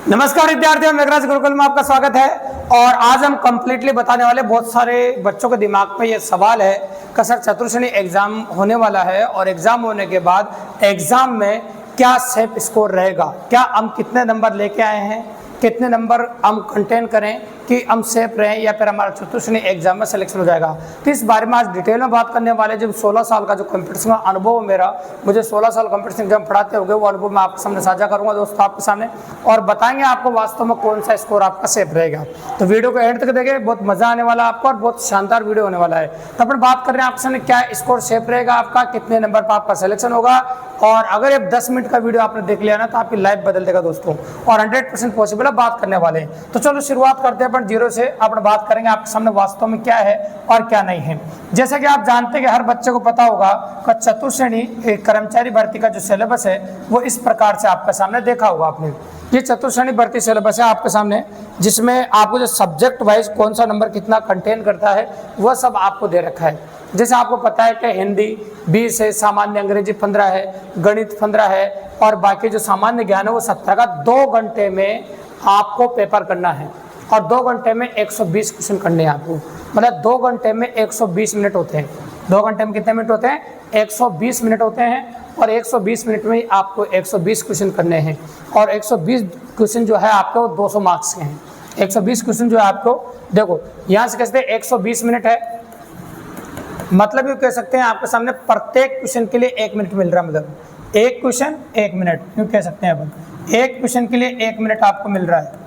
नमस्कार विद्यार्थियों, मेघराज गुरुकुल में आपका स्वागत है। और आज हम कंप्लीटली बताने वाले, बहुत सारे बच्चों के दिमाग में ये सवाल है कि सर चतुर्श्रेणी एग्जाम होने वाला है और एग्जाम होने के बाद एग्जाम में क्या सेफ स्कोर रहेगा, क्या हम कितने नंबर लेके आए हैं, कितने नंबर हम कंटेन करें कि हम सेफ रहें या फिर हमारा चतुर्श्रेणी एग्जाम में सिलेक्शन हो जाएगा। तो इस बारे में आज डिटेल में बात करने वाले। जब 16 साल का जो कंपटीशन का अनुभव मेरा, मुझे 16 साल कंपटीशन एग्जाम पढ़ाते हो गए, वो अनुभव मैं आपके सामने साझा करूंगा दोस्तों आपके सामने, और बताएंगे आपको वास्तव में कौन सा स्कोर आपका सेफ रहेगा। तो वीडियो को एंड तक देखें, बहुत मजा आने वाला है आपको और बहुत शानदार वीडियो होने वाला है। तो अपन बात कर रहे हैं आपके सामने क्या स्कोर सेफ रहेगा आपका, कितने नंबर पर आपका सिलेक्शन होगा। और अगर ये 10 मिनट का वीडियो आपने देख लिया ना तो आपकी लाइफ बदल देगा दोस्तों, और 100% पॉसिबल है बात करने वाले हैं। तो चलो शुरुआत करते हैं अपन जीरो से। अपन बात करेंगे आपके सामने वास्तव में क्या है और क्या नहीं है। जैसा कि आप जानते हैं कि हर बच्चे को पता होगा कि चतुर्श्रेणी कर्मचारी भर्ती का जो सिलेबस है वो इस प्रकार से आपके सामने देखा होगा आपने। ये चतुर्श्रेणी भर्ती सिलेबस है आपके सामने, जिसमें आपको जो सब्जेक्ट वाइज कौन सा नंबर कितना कंटेन करता है वह सब आपको दे रखा है। जैसे आपको पता है कि हिंदी 20 है, सामान्य अंग्रेजी 15 है, गणित 15 है, और बाकी जो सामान्य ज्ञान है वो 17 का 2 घंटे में आपको पेपर करना है। और 2 घंटे में 120 क्वेश्चन करने हैं आपको, मतलब 2 घंटे में 120 मिनट होते हैं। 2 घंटे में कितने मिनट होते हैं? 120 मिनट होते हैं। और 120 मिनट में आपको 120 क्वेश्चन करने हैं। और 120 क्वेश्चन जो है आपको 200 मार्क्स के हैं। 120 क्वेश्चन जो है आपको, देखो यहाँ से कहते हैं 120 मिनट है, मतलब ये कह सकते हैं आपके सामने प्रत्येक क्वेश्चन के लिए 1 मिनट मिल रहा है। मतलब एक क्वेश्चन 1 मिनट, क्यों कह सकते हैं अपन, एक क्वेश्चन के लिए 1 मिनट आपको मिल रहा है,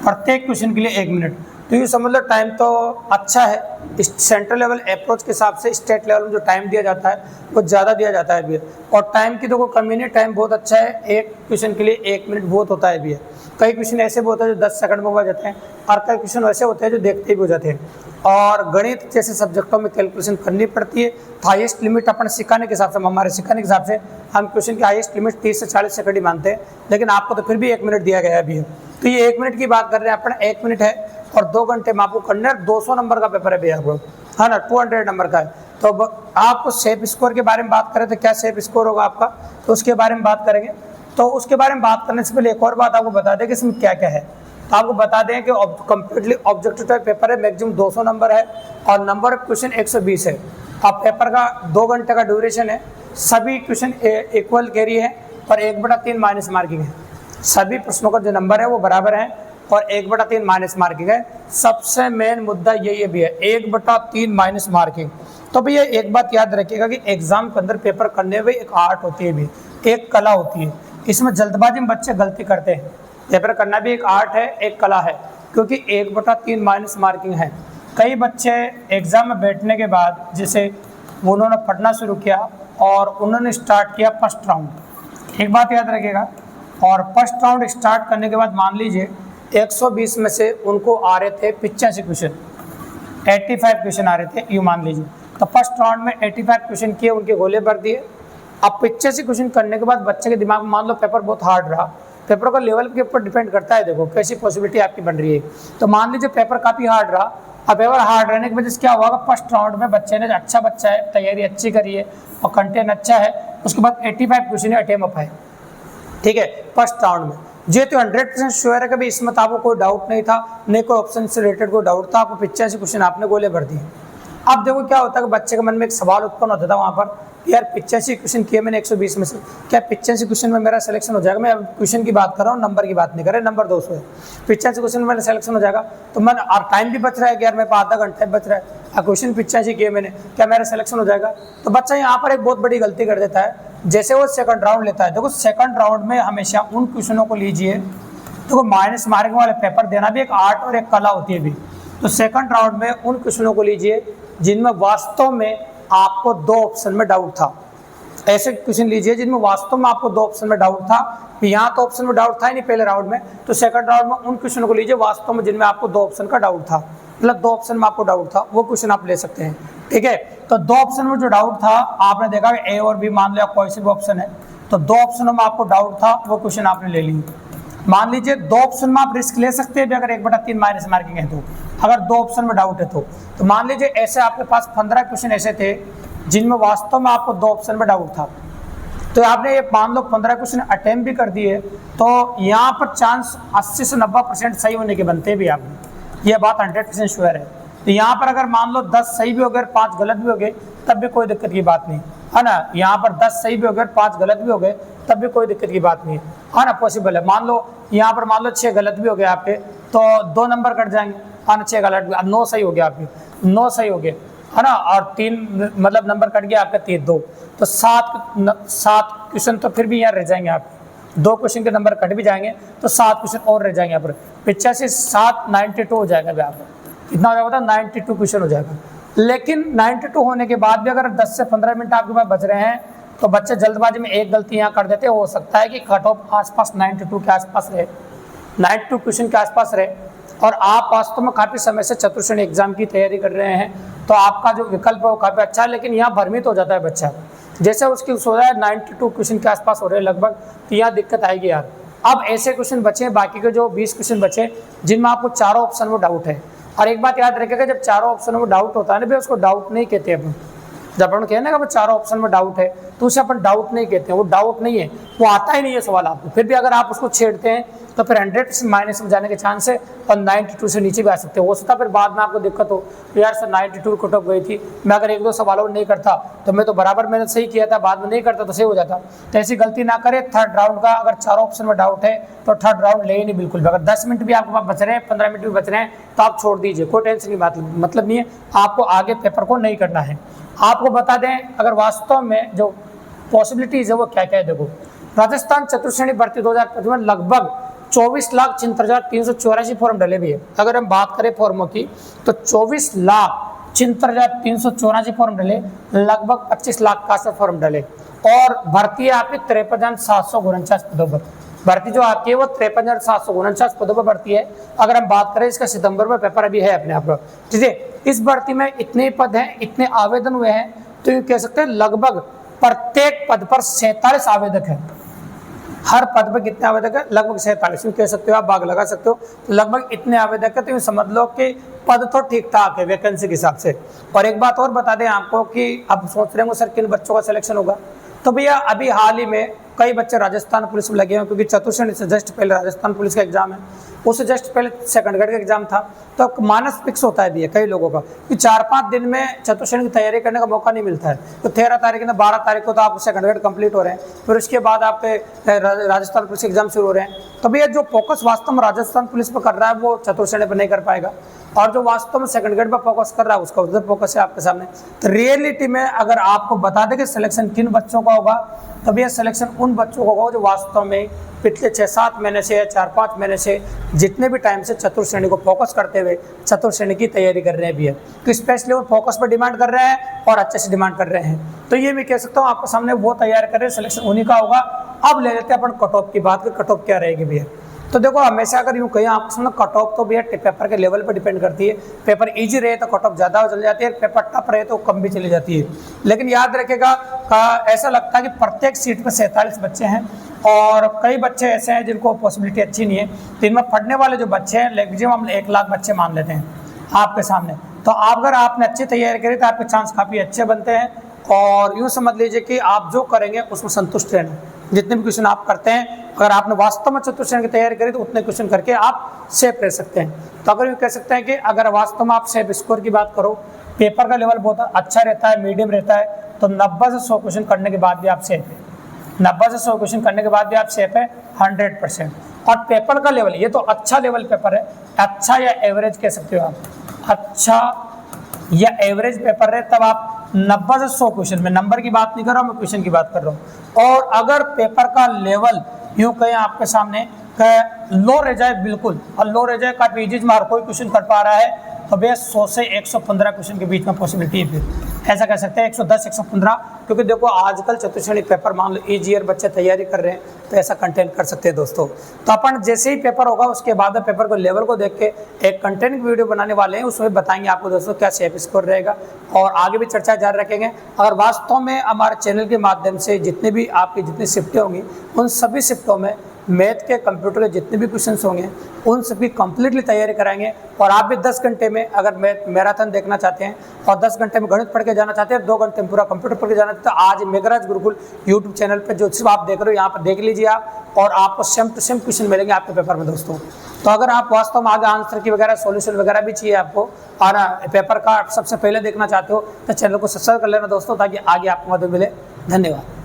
प्रत्येक क्वेश्चन के लिए 1 मिनट। तो ये समझ लो टाइम तो अच्छा है। इस सेंट्रल लेवल अप्रोच के हिसाब से स्टेट लेवल में जो टाइम दिया जाता है वो ज़्यादा दिया जाता है भी, और टाइम की तो कोई कमी नहीं, टाइम बहुत अच्छा है। एक क्वेश्चन के लिए 1 मिनट बहुत होता है भी है। कई क्वेश्चन ऐसे भी होते हैं जो 10 सेकंड में हो जाते हैं, और कई क्वेश्चन ऐसे होते हैं जो देखते भी हो जाते हैं। और गणित जैसे सब्जेक्टों में कैलकुलेशन करनी पड़ती है। तो हाईएस्ट लिमिट अपन सिखाने के हिसाब से, हमारे सिखाने के हिसाब से हम क्वेश्चन की हाईएस्ट लिमिट 30 से 40 सेकंड ही मानते हैं, लेकिन आपको तो फिर भी 1 मिनट दिया गया है अभी। तो ये 1 मिनट की बात कर रहे हैं अपन, 1 मिनट है और 2 घंटे में आपको करना है। 200 नंबर का पेपर है भैया आपको, है ना, 200 नंबर का है। तो आपको सेफ स्कोर के बारे में बात करें तो क्या सेफ स्कोर होगा आपका, तो उसके बारे में बात करेंगे। तो उसके बारे में बात करने से पहले एक और बात आपको बता दें कि इसमें क्या क्या है। तो आपको बता दें कि कंप्लीटली ऑब्जेक्टिव टाइप पेपर है, मैक्सिमम 200 नंबर है और नंबर ऑफ क्वेश्चन 120 है। अब पेपर का 2 घंटे का ड्यूरेशन है, सभी क्वेश्चन इक्वल कैरी है और 1/3 माइनस मार्किंग है। सभी प्रश्नों का जो नंबर है वो बराबर है और 1/3 माइनस मार्किंग है। सबसे मेन मुद्दा ये भी है, 1/3 माइनस मार्किंग। तो भैया एक बात याद रखिएगा कि एग्जाम के अंदर पेपर करने में एक आर्ट होती है भी, एक कला होती है। इसमें जल्दबाजी में बच्चे गलती करते हैं। पेपर करना भी एक आर्ट है, एक कला है, क्योंकि 1/3 माइनस मार्किंग है। कई बच्चे एग्जाम में बैठने के बाद जैसे उन्होंने पढ़ना शुरू किया और उन्होंने स्टार्ट किया फर्स्ट राउंड। एक बात याद रखिएगा, और फर्स्ट राउंड स्टार्ट करने के बाद मान लीजिए 120 में से उनको आ रहे थे 85 क्वेश्चन, 85 क्वेश्चन आ रहे थे, यूँ मान लीजिए। तो फर्स्ट राउंड में 85 क्वेश्चन किए, उनके गोले भर दिए। अब 85 क्वेश्चन करने के बाद बच्चे के दिमाग में मान लो पेपर बहुत हार्ड रहा, पेपर का लेवल के ऊपर डिपेंड करता है, देखो कैसी पॉसिबिलिटी आपकी बन रही है। तो मान लीजिए पेपर काफ़ी हार्ड रहा। अब पेपर हार्ड रहने की वजह से क्या हुआ, फर्स्ट राउंड में बच्चे ने, अच्छा बच्चा है, तैयारी अच्छी करी है और कंटेंट अच्छा है, उसके बाद 85 क्वेश्चन अटेम्प्ट है, ठीक है, फर्स्ट राउंड में। जो तो 100% श्योर है कि भाई इसमें आपको कोई डाउट नहीं था, नहीं कोई ऑप्शन से रिलेटेड कोई डाउट था, आपको 85 क्वेश्चन आपने गोले भर दिए। अब देखो क्या होता है कि बच्चे के मन में एक सवाल उत्पन्न होता था वहाँ पर, यार 85 क्वेश्चन किए मैंने 120 में से, क्या 85 क्वेश्चन में मेरा सिलेक्शन हो जाएगा? मैं अब क्वेश्चन की बात कर रहा हूँ, नंबर की बात नहीं कर रहे, नंबर 200 है, 85 क्वेश्चन में मेरा सिलेक्शन हो जाएगा। तो मैं, और टाइम भी बच रहा है कि यार मेरे पास आधा घंटा बच रहा है, क्वेश्चन 85 किए मैंने, क्या मेरा सिलेक्शन हो जाएगा? तो बच्चा यहाँ पर एक बहुत बड़ी गलती कर देता है। जैसे वो सेकंड राउंड लेता है, देखो सेकंड राउंड में हमेशा उन क्वेश्चनों को लीजिए, तो माइनस मार्किंग वाले पेपर देना भी एक आर्ट और एक कला होती है भी। तो सेकंड राउंड में उन क्वेश्चनों को लीजिए जिनमें वास्तव में आपको 2 ऑप्शन में डाउट था। ऐसे क्वेश्चन लीजिए जिनमें वास्तव में आपको 2 ऑप्शन में डाउट था। यहाँ तो ऑप्शन में डाउट था ही नहीं पहले राउंड में, तो सेकंड राउंड में उन क्वेश्चनों को लीजिए वास्तव में जिनमें आपको 2 ऑप्शन का डाउट था, मतलब 2 ऑप्शन में आपको डाउट था, वो क्वेश्चन आप ले सकते हैं, ठीक है। तो 2 ऑप्शन में जो डाउट था, आपने देखा ए और बी, मान लिया कोई सा भी ऑप्शन है, तो 2 ऑप्शनों में आपको डाउट था, वो क्वेश्चन आपने ले ली। मान लीजिए 2 ऑप्शन में आप रिस्क ले सकते हैं भी, अगर 1/3 माइनस मार्किंग है तो, अगर 2 ऑप्शन में डाउट है तो मान लीजिए ऐसे आपके पास 15 क्वेश्चन ऐसे थे जिनमें वास्तव में आपको 2 ऑप्शन में डाउट था। तो आपने ये मान लो 15 क्वेश्चन अटेम्प्ट भी कर दिए, तो यहाँ पर चांस 80 से 90% सही होने के बनते भी आपने, ये बात 100% श्योर है। तो यहाँ पर अगर मान लो 10 सही भी हो गए 5 गलत भी हो गए तब भी कोई दिक्कत की बात नहीं है ना। यहाँ पर 10 सही भी हो गए 5 गलत भी हो गए तब भी कोई दिक्कत की बात नहीं है ना, पॉसिबल है। मान लो यहाँ पर मान लो 6 गलत भी हो गए आपके, तो 2 नंबर कट जाएंगे, है ना। 6 गलत भी, 9 सही हो गया आपके, 9 सही हो गए, है ना, और 3 मतलब नंबर कट गया आपका 3 2, तो 7 क्वेश्चन तो फिर भी यहाँ रह जाएंगे आपके, 2 क्वेश्चन के नंबर कट भी जाएंगे तो 7 क्वेश्चन और रह जाएंगे यहाँ पर। 85 7 92 हो जाएगा यहाँ पर, कितना हो जाएगा 92 क्वेश्चन हो जाएगा। लेकिन 92 होने के बाद भी अगर 10 से 15 मिनट आपके पास बच रहे हैं तो बच्चे जल्दबाजी में एक गलती यहाँ कर देते हैं, हो सकता है कि कट ऑफ आसपास 92 के आसपास रहे, 92 क्वेश्चन के आसपास रहे, और आप वास्तव में काफ़ी समय से चतुर्श्रेणी एग्जाम की तैयारी कर रहे हैं, तो आपका जो विकल्प है वो काफ़ी अच्छा है। लेकिन यहाँ भ्रमित हो जाता है बच्चा, जैसे उसकी हो रहा है 92 क्वेश्चन के आसपास हो रहे हैं लगभग, तो यहाँ दिक्कत आएगी यार। अब ऐसे क्वेश्चन बचे, बाकी के जो 20 क्वेश्चन बचे जिनमें आपको चारों ऑप्शन में डाउट है। और एक बात याद रखिएगा, जब चारों ऑप्शन में डाउट होता है ना भाई, उसको डाउट नहीं कहते अपन। जब अपन कहते हैं ना कि चारों ऑप्शन में डाउट है तो उसे अपन डाउट नहीं कहते हैं, वो डाउट नहीं है, वो आता ही नहीं है सवाल आपको। फिर भी अगर आप उसको छेड़ते हैं तो फिर 100% माइनस में जाने के चांस है, और 92 से नीचे भी आ सकते हो सकता है फिर बाद में आपको दिक्कत हो, तो यार सर 92 कट ऑफ गई थी, मैं अगर 1-2 सवालों नहीं करता तो मैं तो बराबर मैंने सही किया था, बाद में नहीं करता तो सही हो जाता। तो ऐसी गलती ना करें। थर्ड राउंड का अगर चारों ऑप्शन में डाउट है तो थर्ड राउंड ले ही नहीं बिल्कुल भी। अगर 10 मिनट भी आपके पास बच रहे हैं, 15 मिनट भी बच रहे हैं, तो आप छोड़ दीजिए, कोई टेंशन की बात मतलब नहीं है, आपको आगे पेपर को नहीं करना है। आपको बता दें अगर वास्तव में जो पॉसिबिलिटीज है वो क्या क्या है। देखो, राजस्थान चतुर्श्रेणी भर्ती 2025 में लगभग 24,73,384 फॉर्म डले भी है। अगर हम बात करें फॉर्मों की तो 24,73,384 फॉर्म डले, लगभग 25 लाख का फॉर्म डले, और भर्ती है आपकी 53,749 पदों पर। भर्ती जो आपकी है वो 53,749 पदों पर भर्ती है। अगर हम बात करें इसका सितंबर में पेपर अभी है अपने आप, ठीक है। इस भर्ती में इतने पद हैं, इतने आवेदन हुए हैं, तो ये कह सकते हैं लगभग प्रत्येक पद पर 47 आवेदक हैं। हर पद पर कितने आवेदक है? लगभग 47 कह सकते हो, आप भाग लगा सकते हो, तो लगभग इतने आवेदक है। तो समझ लो कि पद तो ठीक ठाक है वैकेंसी के हिसाब से। और एक बात और बता दें आपको कि अब सोच रहे हो सर किन बच्चों का सिलेक्शन होगा, तो भैया अभी हाल ही में कई बच्चे राजस्थान पुलिस में लगे हैं, क्योंकि चतुर्श्रेणी से जस्ट पहले राजस्थान पुलिस का एग्जाम है, उससे जस्ट पहले सेकंड ग्रेड का एग्जाम था। तो मानस फिक्स होता है भी है कई लोगों का कि 4-5 दिन में चतुर्श्रेणी की तैयारी करने का मौका नहीं मिलता है। तो 13 तारीख ने 12 तारीख को तो आपको सेकंड ग्रेड कंप्लीट हो रहे हैं, फिर उसके बाद आपके राजस्थान पुलिस एग्जाम शुरू हो रहे हैं। तो भैया जो फोकस वास्तव में राजस्थान पुलिस पर कर रहा है वो चतुर्श्रेणी पर नहीं कर पाएगा, और जो वास्तव में सेकंड ग्रेड पर फोकस कर रहा है उसका उधर फोकस है आपके सामने। तो रियलिटी में अगर आपको बता दें कि सिलेक्शन किन बच्चों का होगा, तो भैया सिलेक्शन उन बच्चों का होगा जो वास्तव में पिछले 6-7 महीने से या 4-5 महीने से जितने भी टाइम से चतुर्श्रेणी को फोकस करते हुए चतुर्श्रेणी की तैयारी कर रहे हैं भी है, तो स्पेशली वो फोकस पर डिमांड कर रहे हैं और अच्छे से डिमांड कर रहे हैं। तो ये मैं कह सकता हूँ आपके सामने वो तैयार कर रहे हैं, सिलेक्शन उन्हीं का होगा। अब ले लेते हैं अपन कट ऑफ की बात, कट ऑफ क्या रहेगी भैया। तो देखो हमेशा अगर यूँ कहीं आपको सुनो कट ऑफ तो भैया पेपर के लेवल पर डिपेंड करती है। पेपर इजी रहे तो कट ऑफ ज़्यादा हो चली जाती है, पेपर टफ रहे तो कम भी चली जाती है। लेकिन याद रखेगा ऐसा लगता है कि प्रत्येक सीट पर 47 बच्चे हैं, और कई बच्चे ऐसे हैं जिनको पॉसिबिलिटी अच्छी नहीं है। तो इनमें पढ़ने वाले जो बच्चे हैं मैक्सिमम हम 1 लाख बच्चे मान लेते हैं आपके सामने। तो अगर आपने अच्छी तैयारी करी तो आपके चांस काफ़ी अच्छे बनते हैं, और यूँ समझ लीजिए कि आप जो करेंगे उसमें संतुष्ट रहना। जितने भी क्वेश्चन आप करते हैं, अगर आपने वास्तव में चतुर्श्रेणी की तैयारी करी तो उतने क्वेश्चन करके आप सेफ रह सकते हैं। तो अगर यूँ कह सकते हैं कि अगर वास्तव में आप सेफ स्कोर की बात करो, पेपर का लेवल बहुत अच्छा रहता है, मीडियम रहता है, तो 90 से 100 क्वेश्चन करने के बाद भी आप सेफ है। 90 से 100 क्वेश्चन करने के बाद भी आप सेफ है 100%। और पेपर का लेवल ये तो अच्छा लेवल पेपर है, अच्छा या एवरेज कह सकते हो आप, अच्छा या एवरेज पेपर है, तब आप 90 से 100 क्वेश्चन में, नंबर की बात नहीं कर रहा हूँ मैं, क्वेश्चन की बात कर रहा हूँ। और अगर पेपर का लेवल यूँ कहें आपके सामने लो रह जाए बिल्कुल, और लो रह जाए काफ़ी इजी में हर कोई क्वेश्चन कर पा रहा है, तो भैया 100 से 115 क्वेश्चन के बीच में पॉसिबिलिटी है। फिर ऐसा कह सकते हैं 110 115, क्योंकि देखो आजकल चतुर्श्रेणी पेपर मान लो ईजियर बच्चे तैयारी कर रहे हैं, तो ऐसा कंटेंट कर सकते हैं दोस्तों। तो अपन जैसे ही पेपर होगा उसके बाद पेपर को लेवल को देख के एक कंटेंट की वीडियो बनाने वाले हैं, उसमें बताएंगे आपको दोस्तों क्या सेफ स्कोर रहेगा, और आगे भी चर्चा जारी रखेंगे। अगर वास्तव में हमारे चैनल के माध्यम से जितने भी आपकी जितनी शिफ्टें होंगी उन सभी शिफ्टों में मैथ के कंप्यूटर के जितने भी क्वेश्चन होंगे उन सभी कंप्लीटली तैयारी कराएंगे। और आप भी 10 घंटे में अगर मैराथन देखना चाहते हैं और 10 घंटे में गणित पढ़ के जाना चाहते हैं, 2 घंटे में पूरा कंप्यूटर पढ़ के जाना चाहते हैं, तो आज मेघराज गुरुकुल यूट्यूब चैनल पर जो सिर्फ आप देख रहे हो यहाँ पर देख लीजिए आप, और आपको सेम टू सेम क्वेश्चन मिलेंगे आपके पेपर में दोस्तों। तो अगर आप वास्तव में आगे आंसर की वगैरह सॉल्यूशन वगैरह भी चाहिए आपको और पेपर का सबसे पहले देखना चाहते हो तो चैनल को सब्सक्राइब कर लेना दोस्तों, ताकि आगे आपको मदद मिले। धन्यवाद।